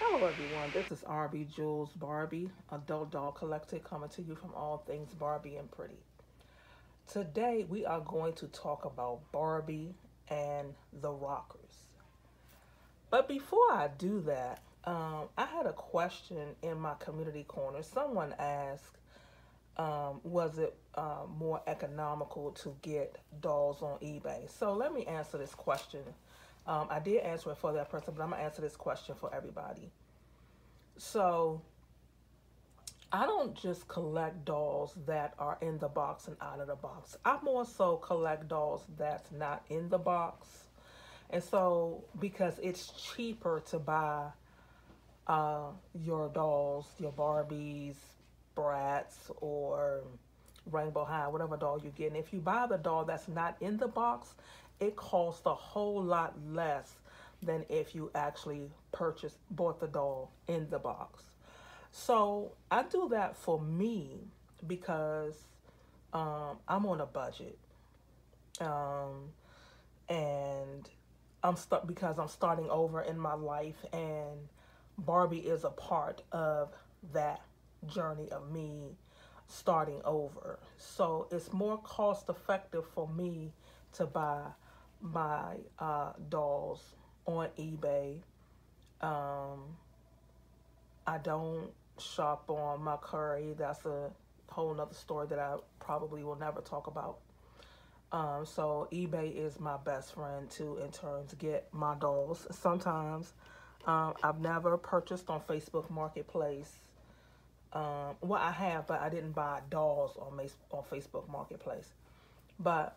Hello, everyone. This is RB Jules Barbie, adult doll collector, coming to you from all things Barbie and pretty. Today, we are going to talk about Barbie and the Rockers. But before I do that, I had a question in my community corner. Someone asked, was it more economical to get dolls on eBay? So let me answer this question. I did answer it for that person, but I'm going to answer this question for everybody. So I don't just collect dolls that are in the box and out of the box. I more so collect dolls that's not in the box. And so, because it's cheaper to buy your dolls, your Barbies, Brats, or Rainbow High, whatever doll you get. And if you buy the doll that's not in the box, it costs a whole lot less than if you actually bought the doll in the box. So I do that for me because I'm on a budget, um, and I'm stuck because I'm starting over in my life, and Barbie is a part of that journey of me starting over. So it's more cost effective for me to buy my dolls on eBay. Um, I don't shop on my curry. That's a whole nother story that I probably will never talk about. So eBay is my best friend too in terms of get my dolls. Sometimes I've never purchased on Facebook Marketplace. Well, I have, but I didn't buy dolls on Facebook Marketplace. But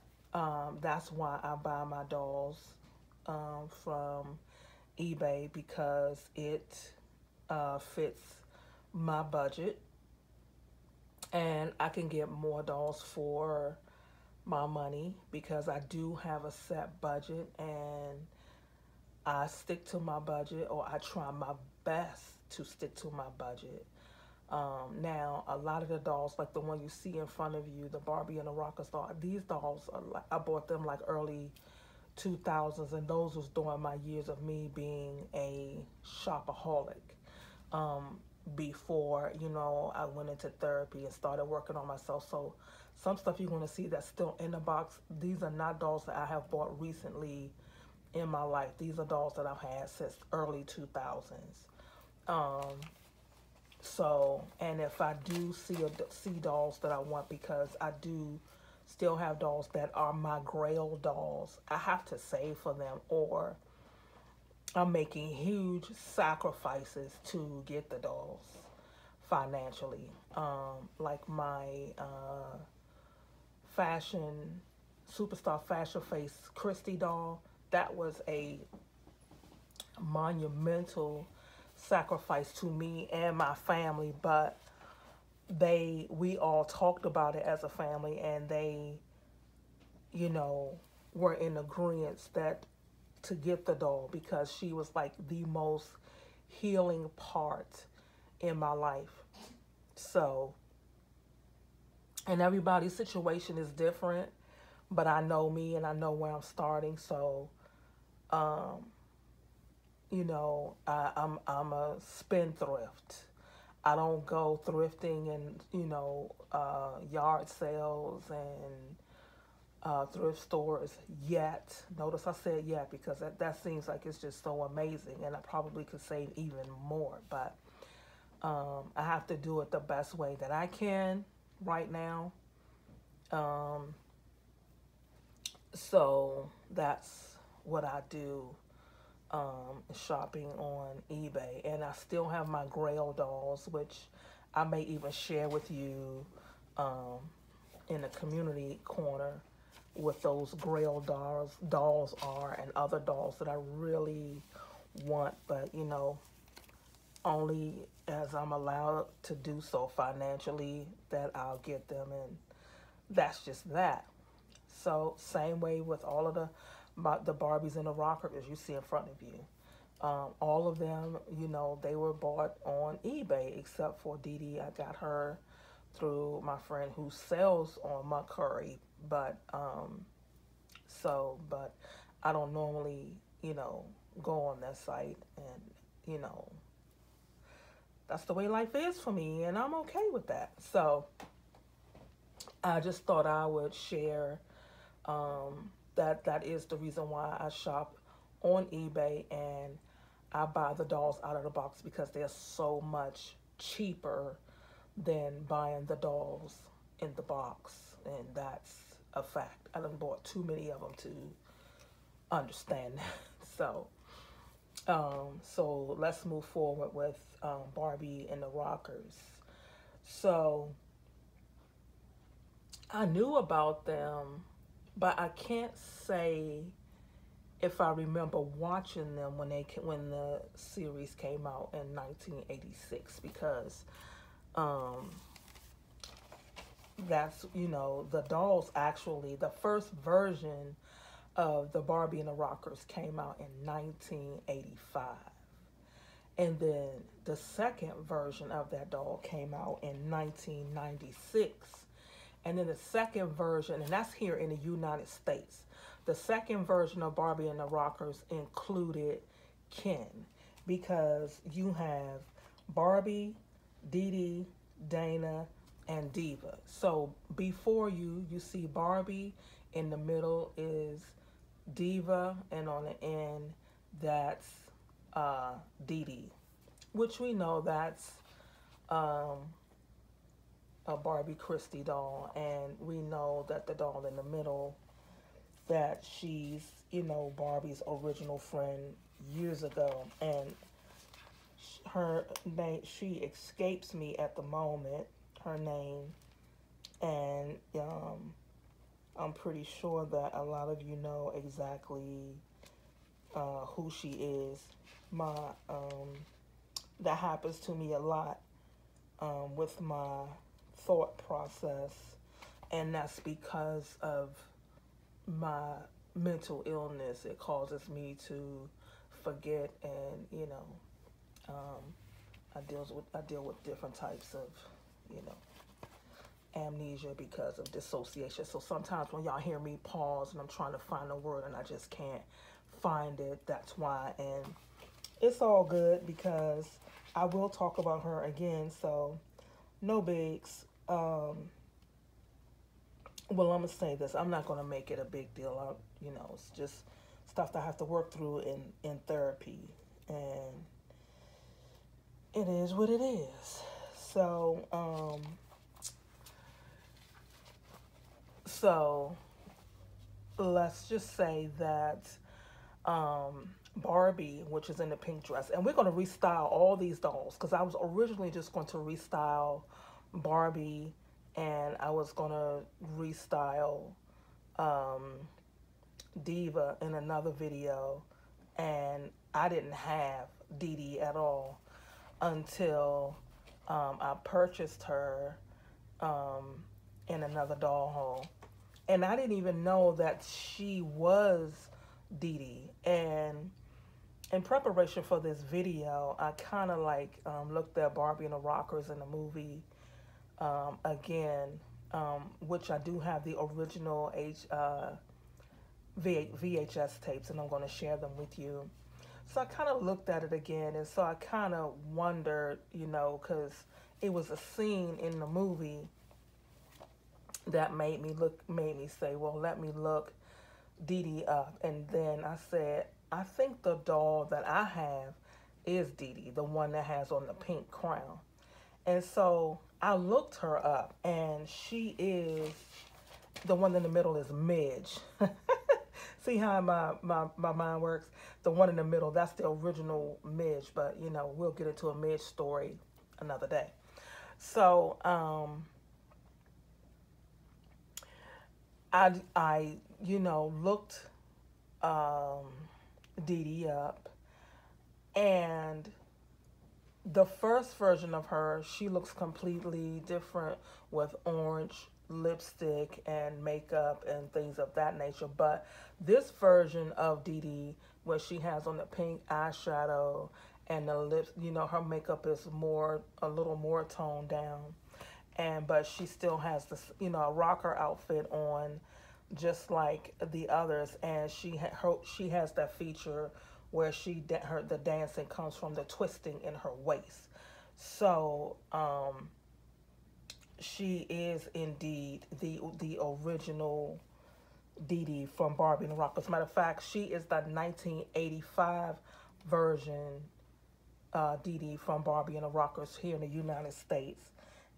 that's why I buy my dolls from eBay because it fits my budget, and I can get more dolls for my money because I do have a set budget, and I stick to my budget, or I try my best to stick to my budget. Now, a lot of the dolls, like the one you see in front of you, the Barbie and the Rockers doll, these dolls are like, I bought them like early 2000s, and those was during my years of me being a shopaholic. Um, Before I went into therapy and started working on myself. So some stuff you're going to see that's still in the box. These are not dolls that I have bought recently in my life. These are dolls that I've had since early 2000s. Um, and if I do see dolls that I want, because I do still have dolls that are my grail dolls, I have to save for them, or I'm making huge sacrifices to get the dolls financially. Like my fashion superstar fashion face Christy doll, that was a monumental sacrifice to me and my family, but we all talked about it as a family, and they, you know, were in agreement that to get the doll because she was like the most healing part in my life. So, and everybody's situation is different, but I know me and I know where I'm starting. So, um, I'm a spendthrift. I don't go thrifting and yard sales and thrift stores yet. Notice I said yet because that seems like it's just so amazing, and I probably could save even more. But I have to do it the best way that I can right now. Um, so that's what I do, shopping on eBay. And I still have my Grail dolls, which I may even share with you um, in the community corner with those Grail dolls are, and other dolls that I really want, but only as I'm allowed to do so financially that I'll get them, and that's just that. So same way with all of the Barbies and the Rockers you see in front of you. All of them, they were bought on eBay except for Dee Dee. I got her through my friend who sells on Curry, but but I don't normally, go on that site and, you know, that's the way life is for me, and I'm okay with that. So I just thought I would share that is the reason why I shop on eBay and I buy the dolls out of the box because they're so much cheaper than buying the dolls in the box, and that's a fact. I done bought too many of them to understand that. So let's move forward with Barbie and the Rockers. So I knew about them, but I can't say if I remember watching them when the series came out in 1986, because um, that's, the dolls, actually the first version of the Barbie and the Rockers came out in 1985. And then the second version of that doll came out in 1996. And then the second version, and that's here in the United States, the second version of Barbie and the Rockers included Ken, because you have Barbie, Dee Dee, Dana, and Diva. So before you see Barbie, in the middle is Diva, and on the end that's Dee Dee, which we know that's a Barbie Christie doll, and we know that the doll in the middle, that she's, Barbie's original friend years ago, and her name, she escapes me at the moment, her name, and I'm pretty sure that a lot of you know exactly who she is. That happens to me a lot with my thought process, and that's because of my mental illness. It causes me to forget, and I deal with different types of amnesia because of dissociation. So sometimes when y'all hear me pause and I'm trying to find a word and I just can't find it, that's why. And it's all good because I will talk about her again, so no bigs. Well, I'm gonna say this. I'm not gonna make it a big deal. It's just stuff that I have to work through in therapy, and it is what it is. So let's just say that Barbie, which is in the pink dress, and we're going to restyle all these dolls, because I was originally just going to restyle Barbie, and I was going to restyle Diva in another video, and I didn't have Dee Dee at all until I purchased her in another doll haul. And I didn't even know that she was Dee Dee. And in preparation for this video, I kind of looked at Barbie and the Rockers in the movie again, which I do have the original VHS tapes, and I'm going to share them with you. So I kind of looked at it again, and so I kind of wondered, because it was a scene in the movie that made me say, well, let me look Dee Dee up. And then I said, I think the doll that I have is Dee Dee, the one that has on the pink crown. And so I looked her up, and she is, the one in the middle is Midge. See how my mind works? The one in the middle, that's the original Midge, but we'll get into a Midge story another day. So I looked Dee Dee up, and the first version of her, she looks completely different with orange lipstick and makeup and things of that nature. But this version of Dee Dee, where she has on the pink eyeshadow and the lips, her makeup is a little more toned down. But she still has this, a rocker outfit on, just like the others. And she has that feature where the dancing comes from the twisting in her waist. So she is indeed the original Dee Dee from Barbie and the Rock. As a matter of fact, she is the 1985 version Dee Dee from Barbie and the Rockers here in the United States.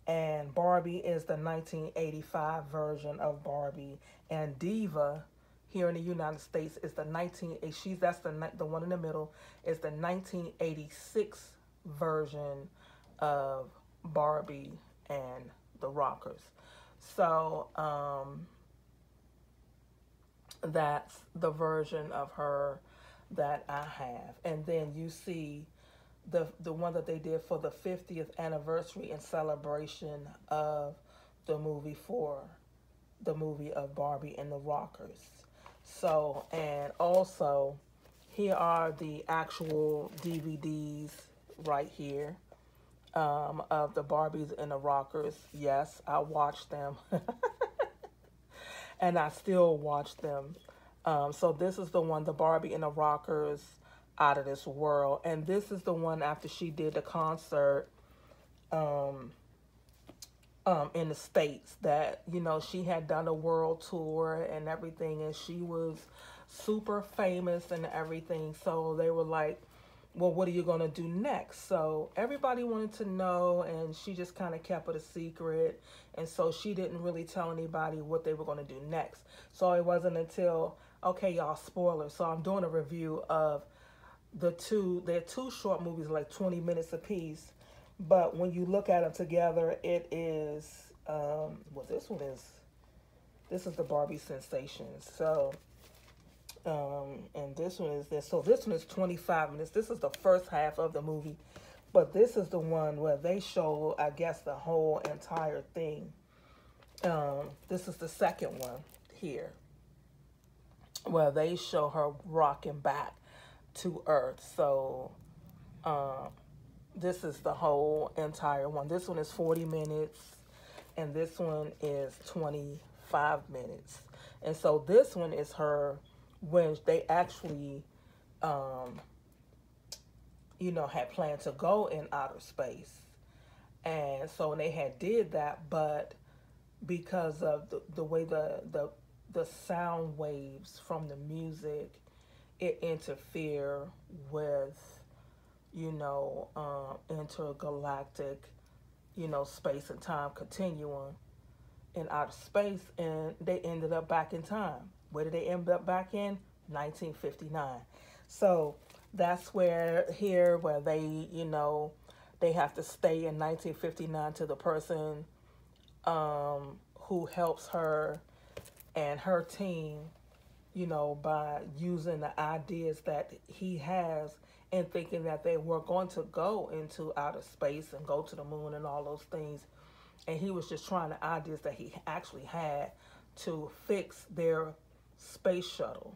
And Barbie is the 1985 version of Barbie. And Diva here in the United States is the 19 she's that's the one in the middle is the 1986 version of Barbie and the Rockers. So that's the version of her that I have. And then you see the one that they did for the 50th anniversary and celebration of the movie of Barbie and the Rockers. So, and also here are the actual DVDs right here of the Barbies and the Rockers. Yes, I watched them. And I still watch them. So this is the one, the Barbie and the Rockers Out of This World. And this is the one after she did the concert in the States that, you know, she had done a world tour and everything. And she was super famous and everything. So they were like, well, what are you going to do next? So everybody wanted to know, and she just kind of kept it a secret. And so she didn't really tell anybody what they were going to do next. So it wasn't until, okay, y'all, spoilers. So I'm doing a review of they're two short movies, like 20 minutes apiece. But when you look at them together, it is, this is the Barbie Sensations. So, and this one is this. So this one is 25 minutes. This is the first half of the movie. But this is the one where they show, I guess, the whole entire thing. This is the second one here, where they show her rocking back to Earth. So this is the whole entire one. This one is 40 minutes, and this one is 25 minutes. And so this one is her when they actually, you know, had planned to go in outer space. And so they had did that, but because of the way the sound waves from the music, it interfere with, you know, intergalactic, you know, space and time continuum in outer space, and they ended up back in time. Where did they end up back in? 1959. So that's where they, you know, they have to stay in 1959 to the person who helps her and her team, you know, by using the ideas that he has and thinking that they were going to go into outer space and go to the moon and all those things. And he was just trying the ideas that he actually had to fix their space shuttle.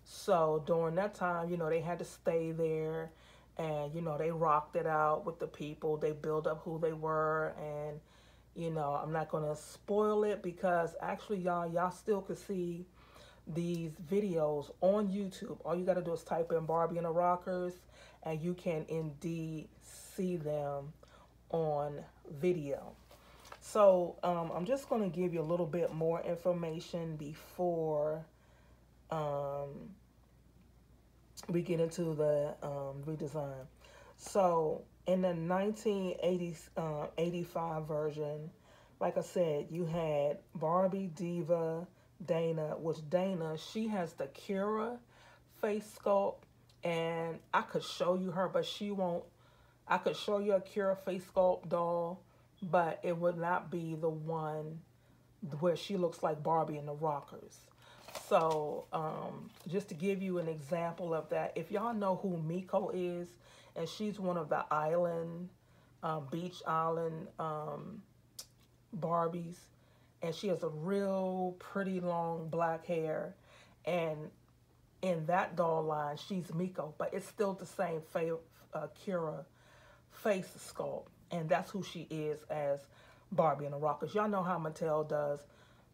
So during that time, you know, they had to stay there, and, you know, they rocked it out with the people. They built up who they were, and, you know, I'm not going to spoil it because actually, y'all still could see these videos on YouTube. All you got to do is type in Barbie and the Rockers, and you can indeed see them on video. So I'm just going to give you a little bit more information before we get into the redesign. So in the 1985 version, like I said, you had Barbie, Diva, Dana, which Dana, she has the Kira face sculpt, and I could show you her, but she won't. I could show you a Kira face sculpt doll, but it would not be the one where she looks like Barbie and the Rockers. So just to give you an example of that, if y'all know who Miko is, and she's one of the island, beach island Barbies, and she has a real pretty long black hair, and in that doll line, she's Miko, but it's still the same Kira face sculpt, and that's who she is as Barbie and the Rockers. Y'all know how Mattel does.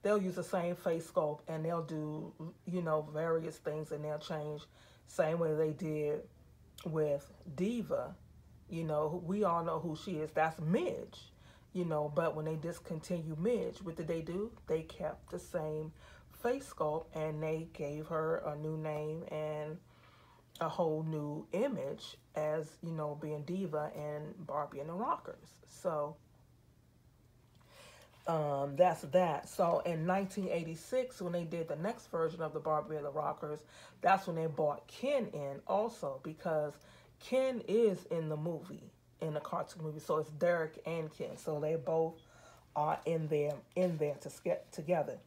They'll use the same face sculpt, and they'll do, you know, various things, and they'll change, same way they did with Diva You know, we all know who she is. That's Midge. You know, but when they discontinued Midge, what did they do? They kept the same face sculpt and they gave her a new name and a whole new image as, you know, being Diva and Barbie and the Rockers. So that's that. So in 1986, when they did the next version of the Barbie and the Rockers, that's when they brought Ken in also, because Ken is in the movie, in the cartoon movie. So it's Derek and Ken. So they both are in there to get together.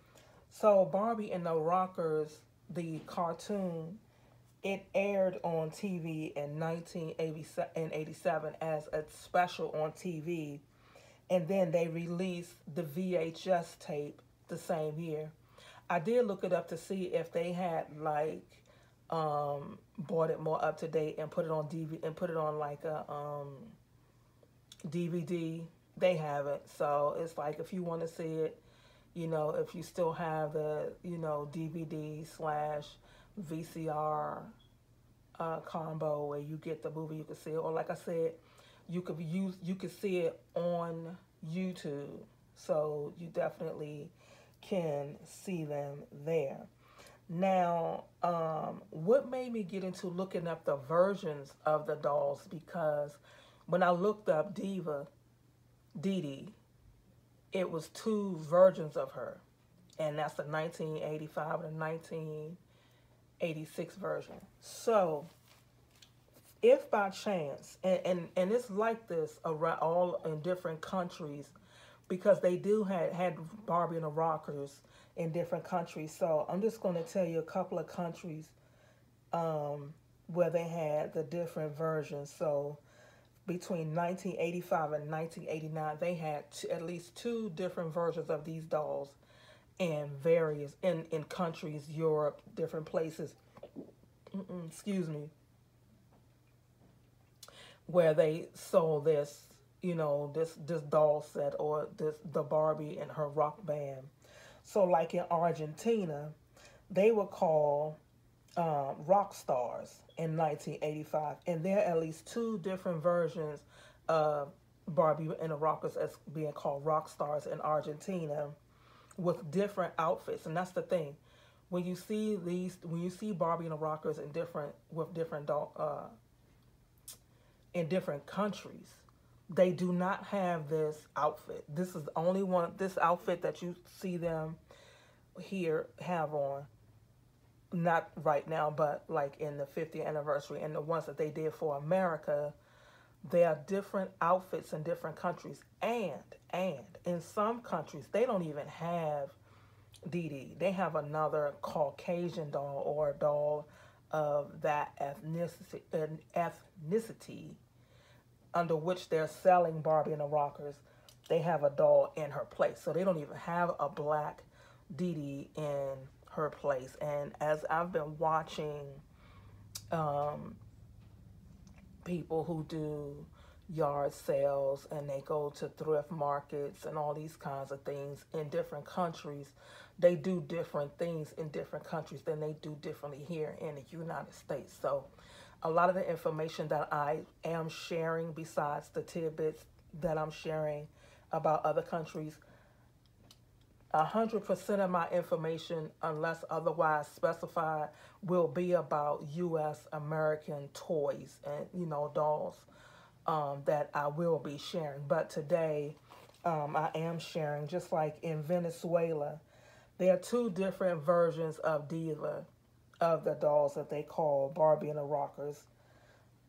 So Barbie and the Rockers, the cartoon, it aired on TV in 1987 as a special on TV, and then they released the VHS tape the same year. I did look it up to see if they had like bought it more up to date and put it on DVD and put it on like a DVD. They haven't, so it's like if you want to see it, you know, if you still have the, you know, DVD slash VCR combo where you get the movie, you can see it, or like I said, you could see it on YouTube, so you definitely can see them there. Now, what made me get into looking up the versions of the dolls, because when I looked up Diva, Dee Dee, it was two versions of her, and that's the 1985 and the 1986 version. So if by chance, and it's like this around all in different countries, because they do had Barbie and the Rockers in different countries. So I'm just going to tell you a couple of countries where they had the different versions. So between 1985 and 1989, they had at least two different versions of these dolls in various in countries, Europe, different places. Excuse me, where they sold this, you know, this doll set, or the Barbie and her rock band. So like in Argentina, they were called rock stars in 1985, and there are at least two different versions of Barbie and the Rockers as being called rock stars in Argentina, with different outfits. And that's the thing, when you see Barbie and the Rockers in different doll in different countries, they do not have this outfit. This is the only one, this outfit that you see them here have on. Not right now, but like in the 50th anniversary and the ones that they did for America, there are different outfits in different countries. And in some countries, they don't even have Dee Dee. They have another Caucasian doll, or a doll of that ethnicity under which they're selling Barbie and the Rockers. They have a doll in her place. So they don't even have a black Dee Dee in her place. And as I've been watching people who do yard sales and they go to thrift markets and all these kinds of things in different countries, they do different things in different countries than they do differently here in the United States. So a lot of the information that I am sharing, besides the tidbits that I'm sharing about other countries, 100% of my information, unless otherwise specified, will be about U.S. American toys and, you know, dolls that I will be sharing. But today, I am sharing, just like in Venezuela, there are two different versions of Diva, of the dolls that they call Barbie and the Rockers.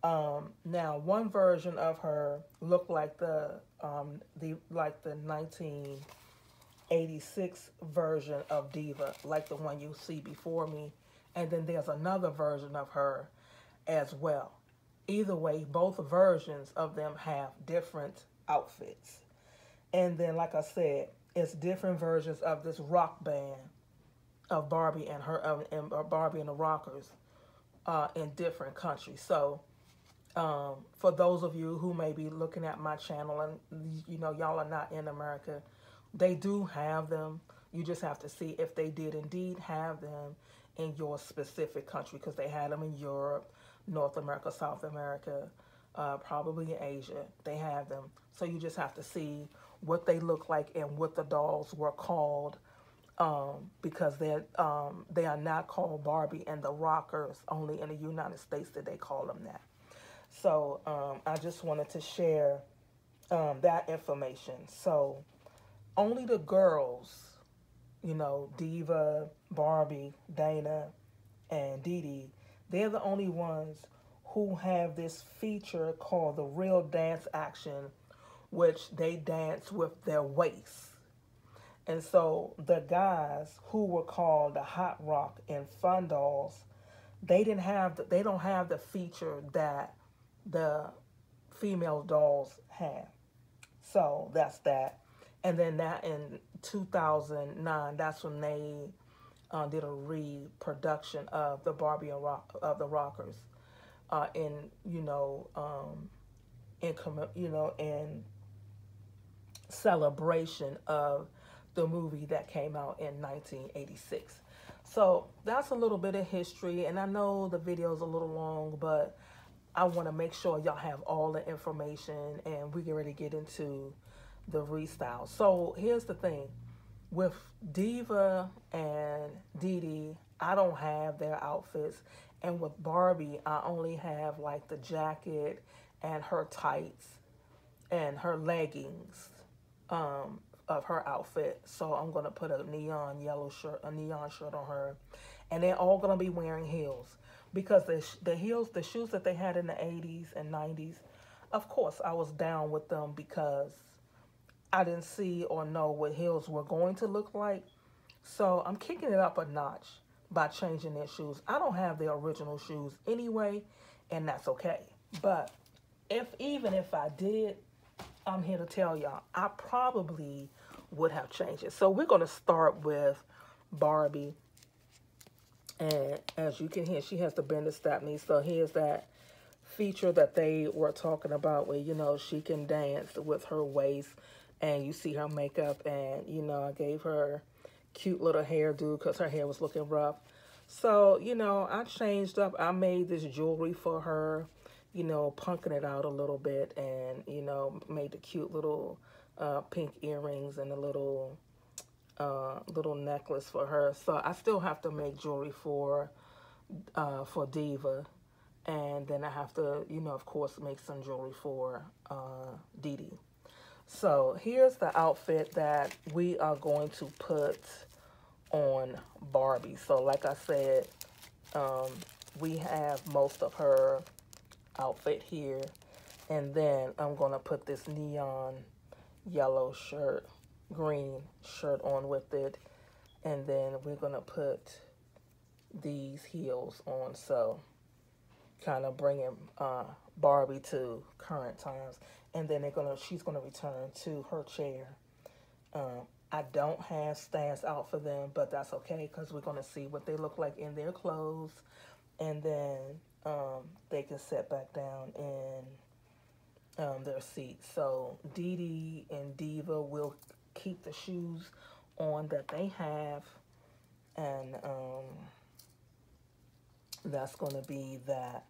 Now, one version of her looked like the 1986 version of Diva, like the one you see before me, and then there's another version of her as well. Either way, both versions of them have different outfits. And then, like I said, it's different versions of this rock band of Barbie and Barbie and the Rockers in different countries. So for those of you who may be looking at my channel and, you know, y'all are not in America, they do have them. You just have to see if they did indeed have them in your specific country, because they had them in Europe, North America, South America, probably in Asia. They have them. So you just have to see what they look like and what the dolls were called, because they are not called Barbie and the Rockers. Only in the United States did they call them that. So I just wanted to share that information. So only the girls, Diva, Barbie, Dana, and Dee Dee, they're the only ones who have this feature called the real dance action, which they dance with their waists. And so the guys who were called the Hot Rock and Fun Dolls, they don't have the feature that the female dolls have. So that's that. And then that in 2009, that's when they did a reproduction of the Barbie and of the Rockers, in in celebration of the movie that came out in 1986. So that's a little bit of history, and I know the video is a little long, but I want to make sure y'all have all the information, and we get ready to get into the restyle. So here's the thing. With Diva and Dee Dee, I don't have their outfits. And with Barbie, I only have like the jacket and her tights and her leggings of her outfit. So I'm going to put a neon shirt on her. And they're all going to be wearing heels. Because the heels, the shoes that they had in the 80s and 90s, of course, I was down with them because I didn't see or know what heels were going to look like. So I'm kicking it up a notch by changing their shoes. I don't have their original shoes anyway, and that's okay. But even if I did, I'm here to tell y'all, I probably would have changed it. So we're going to start with Barbie. And as you can hear, she has the bend and snap knee. So here's that feature that they were talking about where, she can dance with her waist. And you see her makeup. And, I gave her cute little hairdo because her hair was looking rough. So, I changed up. I made this jewelry for her, punking it out a little bit. And, made the cute little pink earrings and a little necklace for her. So I still have to make jewelry for Diva, and then I have to, of course, make some jewelry for Dee Dee. So here's the outfit that we are going to put on Barbie. So like I said, we have most of her outfit here, and then I'm going to put this neon yellow shirt, green shirt on with it, and then we're gonna put these heels on, so kind of bringing Barbie to current times. And then she's gonna return to her chair. I don't have stands out for them, but that's okay because we're gonna see what they look like in their clothes, and then they can sit back down in their seats. So Dee Dee and Diva will keep the shoes on that they have, and that's going to be that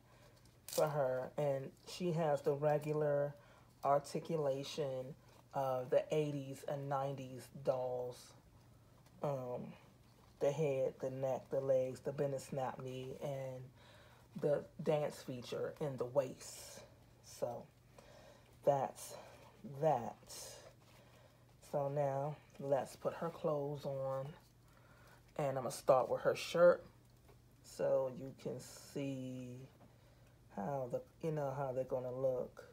for her. And she has the regular articulation of the 80s and 90s dolls. The head, the neck, the legs, the bend and snap knee, and the dance feature in the waist. So that's that. So now let's put her clothes on, and I'm gonna start with her shirt so you can see how how they're gonna look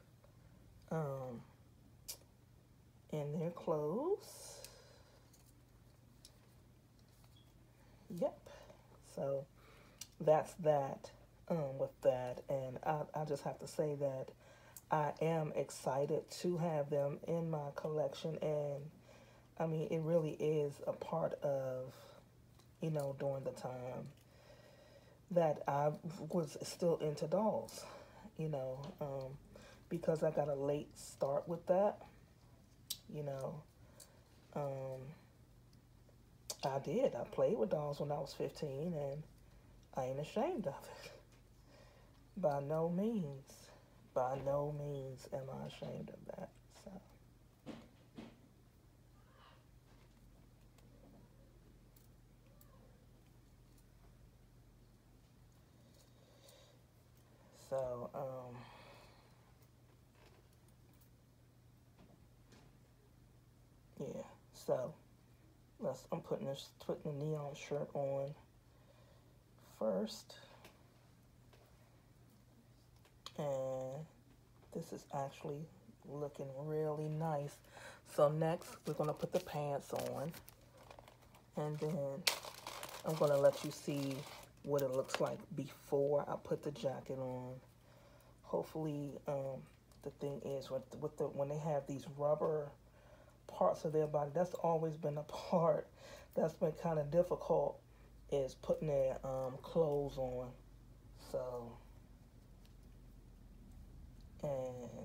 in their clothes. Yep. So that's that with that, and I just have to say that I am excited to have them in my collection, and I mean, it really is a part of, during the time that I was still into dolls, because I got a late start with that, I did. I played with dolls when I was 15, and I ain't ashamed of it. By no means. by no means am I ashamed of that. So. So, yeah. So, I'm putting the neon shirt on first. And this is actually looking really nice. So next, we're going to put the pants on. And then I'm going to let you see what it looks like before I put the jacket on. Hopefully, the thing is, when they have these rubber parts of their body, that's always been a part that's been kind of difficult, is putting their clothes on. So, and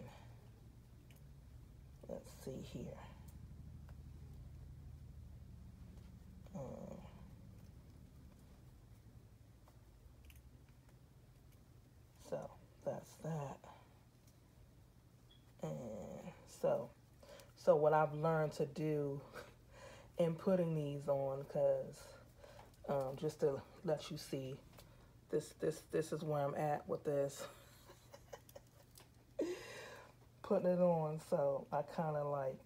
let's see here. So that's that. And so what I've learned to do in putting these on, because just to let you see, this is where I'm at with this. Putting it on, so I kind of like,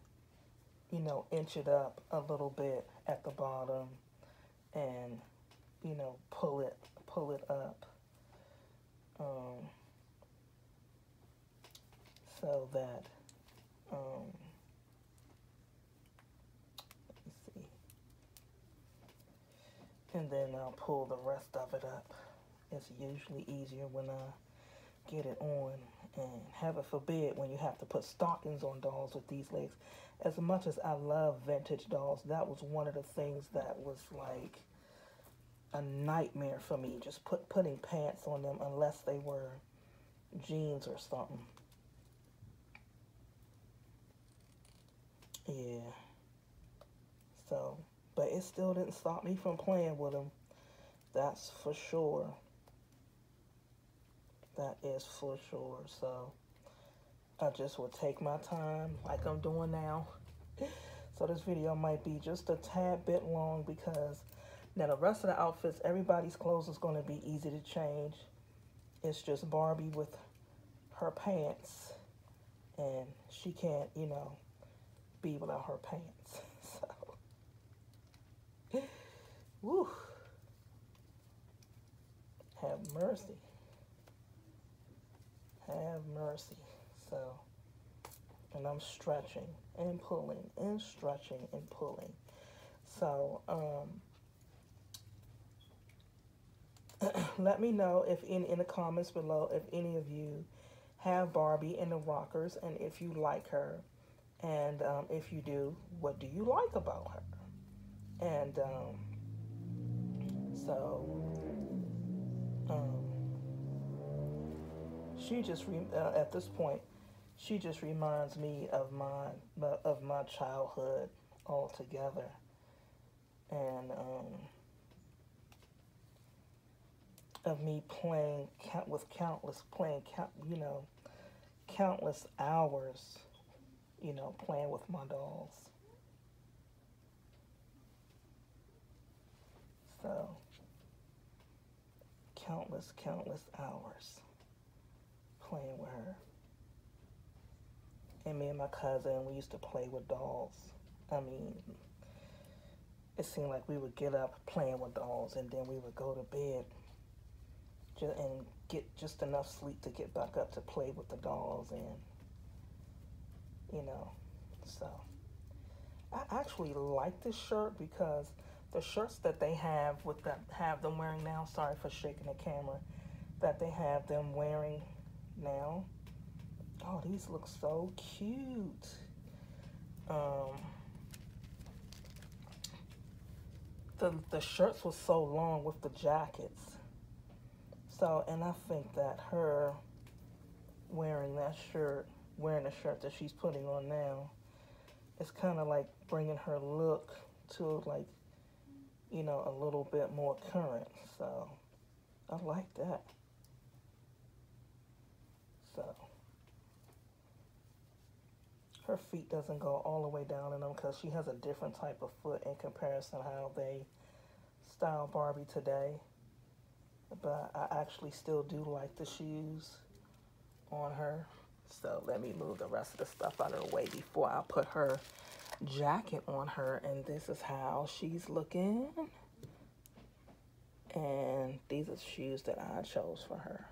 inch it up a little bit at the bottom, and pull it up, so that let me see, and then I'll pull the rest of it up. It's usually easier when I get it on, and heaven forbid when you have to put stockings on dolls with these legs. As much as I love vintage dolls, that was one of the things that was like a nightmare for me, just putting pants on them unless they were jeans or something. Yeah. So, but it still didn't stop me from playing with them. That's for sure. That is for sure. So, I just will take my time like I'm doing now. So this video might be just a tad bit long, because now the rest of the outfits, everybody's clothes is going to be easy to change. It's just Barbie with her pants, and she can't, be without her pants. So, woo, have mercy. Have mercy. So, and I'm stretching and pulling and stretching and pulling. So, let me know if in the comments below if any of you have Barbie in the rockers, and if you like her, and if you do, what do you like about her? And so she just at this point, she just reminds me of my childhood altogether, and of me playing countless hours, playing with my dolls. So, countless hours playing with her. And me and my cousin, we used to play with dolls. I mean, it seemed like we would get up playing with dolls, and then we would go to bed and get just enough sleep to get back up to play with the dolls. And so I actually like this shirt, because the shirts that they have them wearing now, sorry for shaking the camera, that they have them wearing now, oh, these look so cute. The shirts were so long with the jackets. So, and I think that her wearing the shirt that she's putting on now, it's kind of like bringing her look to, like, a little bit more current. So, I like that. So, her feet doesn't go all the way down in them because she has a different type of foot in comparison how they style Barbie today. But I actually still do like the shoes on her. So let me move the rest of the stuff out of the way before I put her jacket on her. And this is how she's looking. And these are shoes that I chose for her.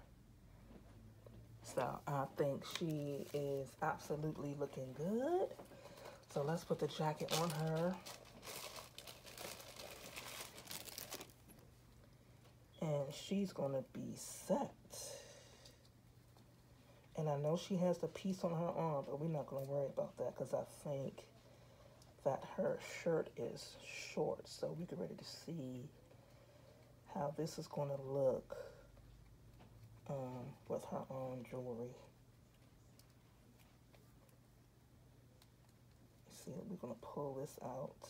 So I think she is absolutely looking good. So let's put the jacket on her. And she's going to be set. And I know she has the piece on her arm, but we're not going to worry about that because I think that her shirt is short. So we get ready to see how this is going to look with her own jewelry. See, we're going to pull this out.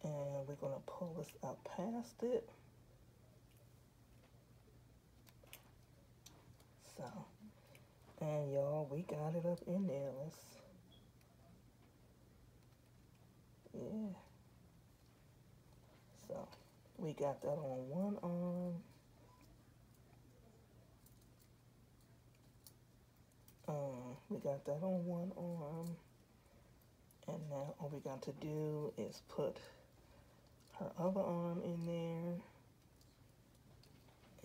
And we're going to pull this out past it. So, and y'all, we got it up in there. Yeah. So, we got that on one arm. We got that on one arm. And now all we got to do is put her other arm in there.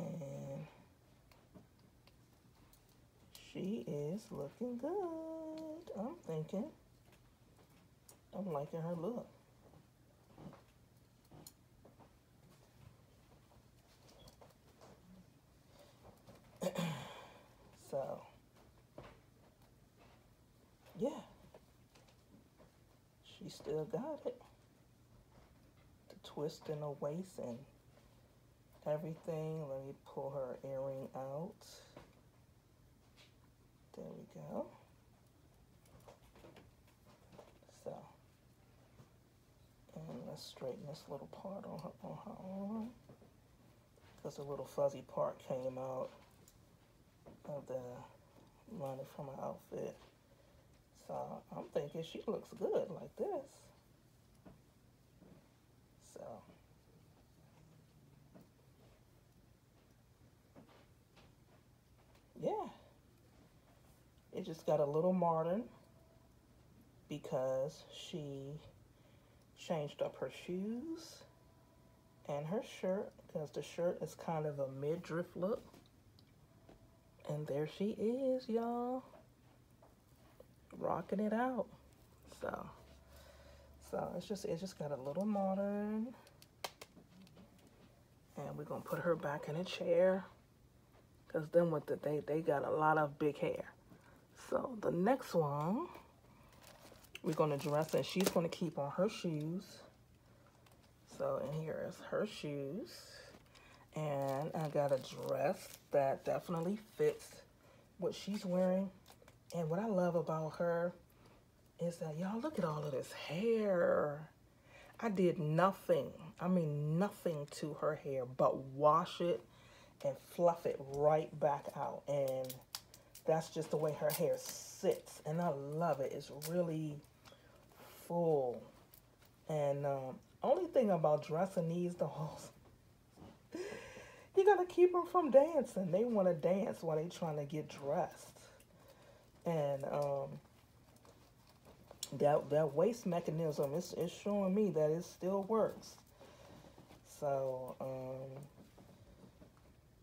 And she is looking good, I'm thinking. I'm liking her look. So, yeah. She still got it. The twist in the waist and everything. Let me pull her earring out. There we go. So, and let's straighten this little part on her arm. Because the little fuzzy part came out of the lining from her outfit. So I'm thinking she looks good like this. So yeah, it just got a little modern because she changed up her shoes and her shirt, because the shirt is kind of a midriff look. And there she is, y'all, rocking it out. So it's just got a little modern. And we're gonna put her back in a chair, because then with they got a lot of big hair. So the next one we're gonna dress, and she's gonna keep on her shoes. So, and here is her shoes. And I got a dress that definitely fits what she's wearing. And what I love about her is that, y'all, look at all of this hair. I did nothing, I mean nothing to her hair but wash it and fluff it right back out. And that's just the way her hair sits. And I love it. It's really full. And only thing about dressing these dolls, you gotta keep them from dancing. They want to dance while they trying to get dressed. And that waist mechanism is showing me that it still works. So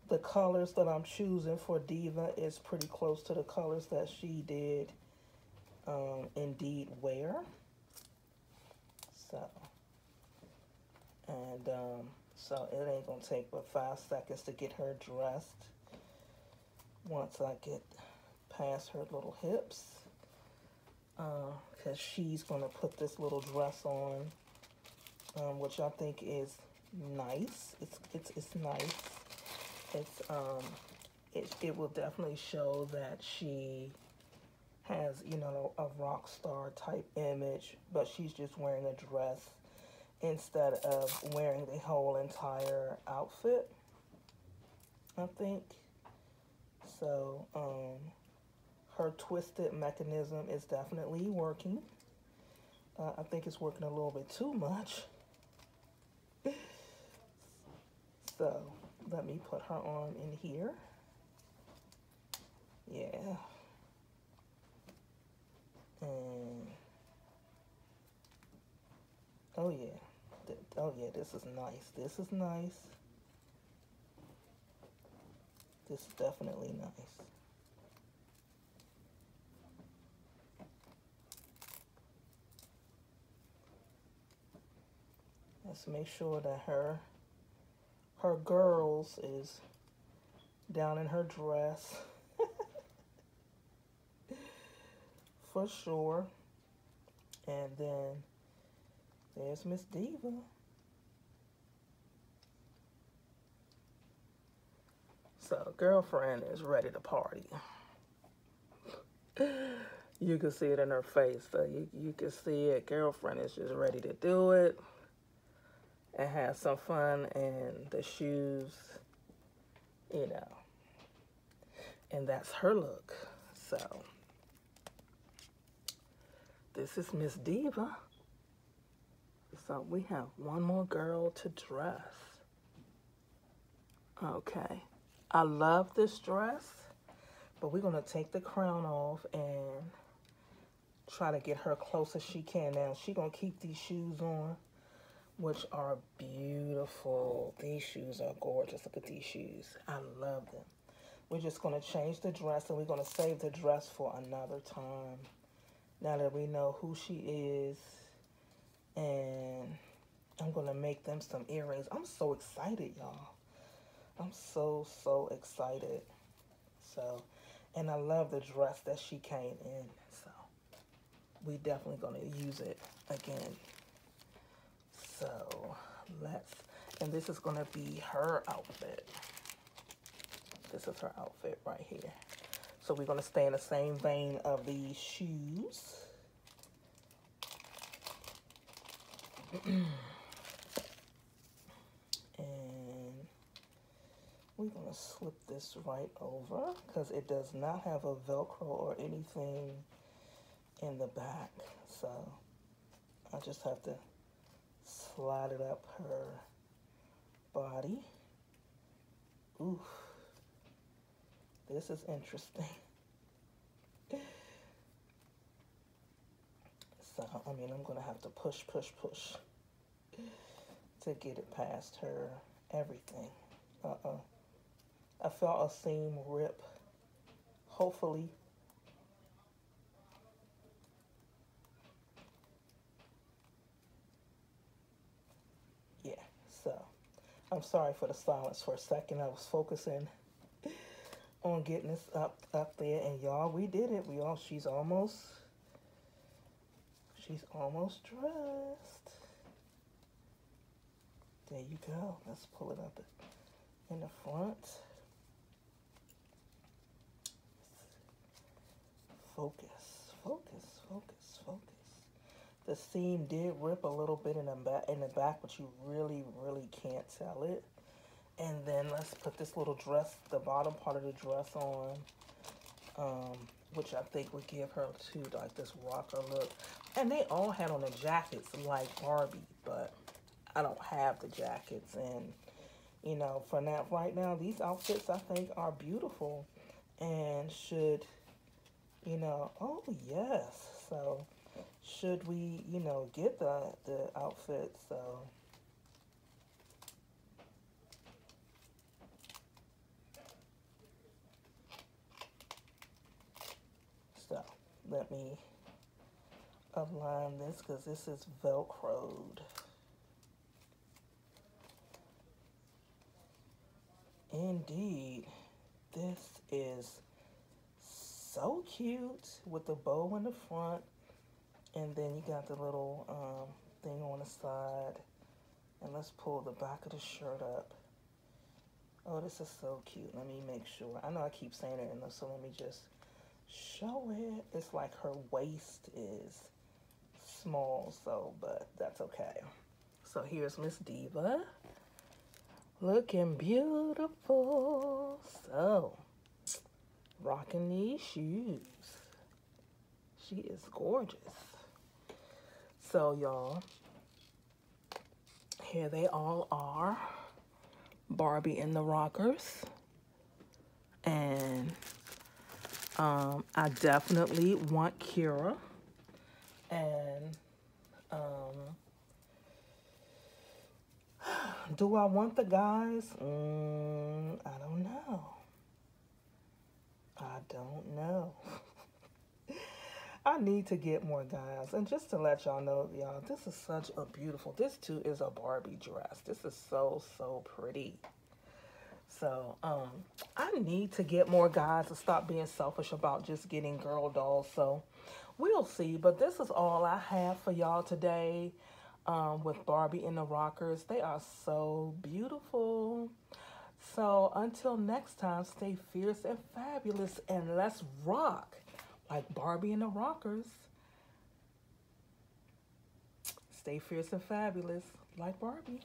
the colors that I'm choosing for Diva is pretty close to the colors that she did Indeed wear. So, and so it ain't gonna take but 5 seconds to get her dressed once I get past her little hips, because she's gonna put this little dress on, which I think is nice. It's nice. It will definitely show that she has, you know, a rock star type image, but she's just wearing a dress instead of wearing the whole entire outfit, I think. So Her twisted mechanism is definitely working. I think it's working a little bit too much. So let me put her arm in here. Yeah. And oh yeah. Oh yeah, this is nice. This is nice. This is definitely nice. Let's make sure that her girls is down in her dress. For sure. And then there's Miss Diva. So girlfriend is ready to party. You can see it in her face. So you can see it. Girlfriend is just ready to do it and have some fun. And the shoes, you know. And that's her look. So this is Miss Diva. So we have one more girl to dress. Okay. I love this dress, but we're going to take the crown off and try to get her close as she can. Now, she's going to keep these shoes on, which are beautiful. These shoes are gorgeous. Look at these shoes. I love them. We're just going to change the dress, and we're going to save the dress for another time. Now that we know who she is, and I'm going to make them some earrings. I'm so excited, y'all. I'm so excited. So, and I love the dress that she came in. So, we definitely going to use it again. So, and this is going to be her outfit. This is her outfit right here. So, we're going to stay in the same vein of these shoes. And we're going to slip this right over because it does not have a Velcro or anything in the back. So I just have to slide it up her body. Oof. This is interesting. So, I mean, I'm going to have to push to get it past her everything. I felt a seam rip. Hopefully. Yeah, so I'm sorry for the silence for a second. I was focusing on getting this up there, and y'all, we did it. She's almost dressed. There you go. Let's pull it up in the front. Focus. The seam did rip a little bit in the back, but you really can't tell it. And then let's put this little dress, the bottom part of the dress on, which I think would give her too, like this rocker look. And they all had on the jackets like Barbie, but I don't have the jackets. And, you know, for now, right now, these outfits I think are beautiful and should, you know, oh yes. So should we, you know, get the outfit? So let me align this because this is Velcroed. Indeed, this is so cute with the bow in the front, and then you got the little thing on the side. And let's pull the back of the shirt up. Oh, this is so cute. Let me make sure. I know I keep saying it, so let me just show it. It's like her waist is small, so, but that's okay. So here's Miss Diva. Looking beautiful. So, rocking these shoes. She is gorgeous. So, y'all, here they all are. Barbie and the Rockers. And I definitely want Kira. And do I want the guys? I don't know. I don't know. I need to get more guys. And just to let y'all know, y'all, this is such a beautiful, this too is a Barbie dress. This is so, so pretty. So, I need to get more guys to stop being selfish about just getting girl dolls. So, we'll see. But this is all I have for y'all today with Barbie and the Rockers. They are so beautiful. So, until next time, stay fierce and fabulous. And let's rock like Barbie and the Rockers. Stay fierce and fabulous like Barbie.